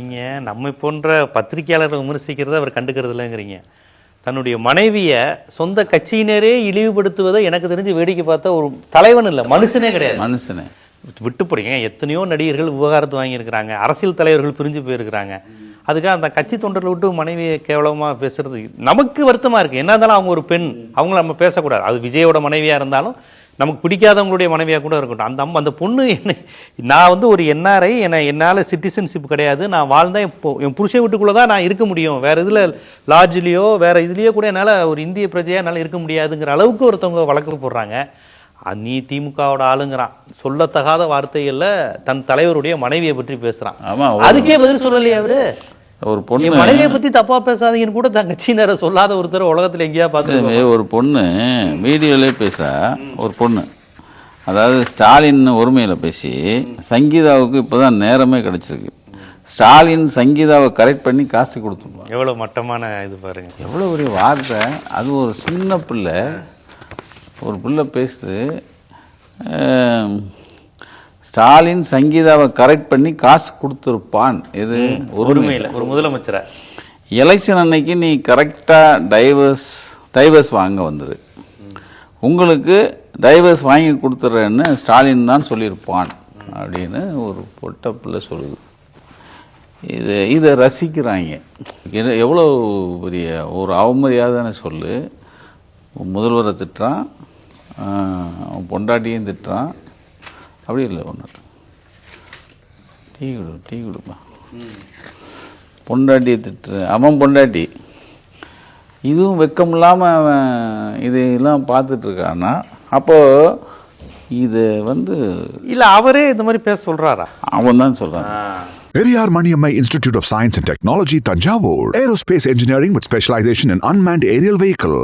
நீங்க நம்மை போன்ற பத்திரிகையாளர்கள் விமர்சிக்கிறத அவர் கண்டுக்கிறது இல்லைங்கிறீங்க. தன்னுடைய மனைவியை சொந்த கட்சியினரே இழிவுபடுத்துவதை எனக்கு தெரிஞ்சு வேடிக்கை பார்த்த ஒரு தலைவன் இல்லை, மனுஷனே கிடையாது. மனுஷனே விட்டு போறீங்க. எத்தனையோ நடிகர்கள் விவகாரத்து வாங்கியிருக்கிறாங்க, அரசியல் தலைவர்கள் பிரிஞ்சு போயிருக்கிறாங்க. அதுக்காக அந்த கட்சி தொண்டர்களை விட்டு மனைவியை கேவலமா பேசுறது நமக்கு வருத்தமா இருக்கு. என்ன இருந்தாலும் அவங்க ஒரு பெண், அவங்கள நம்ம பேசக்கூடாது. அது விஜயோட மனைவியா இருந்தாலும் நமக்கு பிடிக்காதவங்களுடைய மனைவியாக கூட இருக்கட்டும். அந்த பொண்ணு என்ன, நான் ஒரு என்ஆர்ஐ, என்னால் சிட்டிசன்ஷிப் கிடையாது, நான் வாழ்ந்தா என் புருஷை வீட்டுக்குள்ளே தான் நான் இருக்க முடியும், வேறு இதில் லாட்ஜ்லேயோ வேறு இதுலேயோ கூட என்னால் ஒரு இந்திய பிரஜையாக என்னால் இருக்க முடியாதுங்கிற அளவுக்கு ஒருத்தவங்க வழக்கு போடுறாங்க. நீ திமுகவோட ஆளுங்கிறான், சொல்லத்தகாத வார்த்தைகளில் தன் தலைவருடைய மனைவியை பற்றி பேசுகிறான். அதுக்கே பதில் சொல்லலையே அவரு. ஒரு பொண்ணு மனைவியை பத்தி தப்பா பேசாதீங்கன்னு கூட தன் கட்சியினரை சொல்லாத ஒருத்தர் உலகத்துல எங்கேயா பார்த்து. ஒரு பொண்ணு வீடியோலே பேச, ஒரு பொண்ணு அதாவது ஸ்டாலின் ஒருமையில பேசி சங்கீதாவுக்கு இப்போதான் நேரமே கிடைச்சிருக்கு. ஸ்டாலின் சங்கீதாவை கரெக்ட் பண்ணி காசு கொடுத்துருவாங்க. எவ்வளவு மட்டமான இது பாருங்க, எவ்வளோ பெரிய வார்த்தை அது. ஒரு சின்ன பிள்ளை, ஒரு பிள்ளை பேசுது, ஸ்டாலின் சங்கீதாவை கரெக்ட் பண்ணி காசு கொடுத்துருப்பான். இது ஒருமையில் ஒரு முதலமைச்சரை எலெக்ஷன் அன்னைக்கு நீ கரெக்டாக டைவர்ஸ் வாங்க வந்தது, உங்களுக்கு டைவர்ஸ் வாங்கி கொடுத்துட்றேன்னு ஸ்டாலின் தான் சொல்லியிருப்பான் அப்படின்னு ஒரு பொட்ட பிள்ளை சொல்லுது. இதை ரசிக்கிறாங்க. எவ்வளோ பெரிய ஒரு அவமரியாதைன்னு சொல்லு. முதல்வரை திட்டுறான், பொண்டாட்டியும் திட்டுறான். அப்படி இல்லை, ஒன்று டீ கொடுப்பா, பொண்டாட்டியை திட்டுற அவன் பொண்டாட்டி. இதுவும் வெக்கம் இல்லாமல் அவன் இதெல்லாம் பார்த்துட்ருக்கான்னா அப்போது இது இல்லை, அவரே இந்த மாதிரி பேச சொல்கிறாரா? அவன் தான் சொல்கிறான். Periyar Maniammai Institute of Science and Technology, Tanjavur. Aerospace engineering with specialization in unmanned aerial vehicle.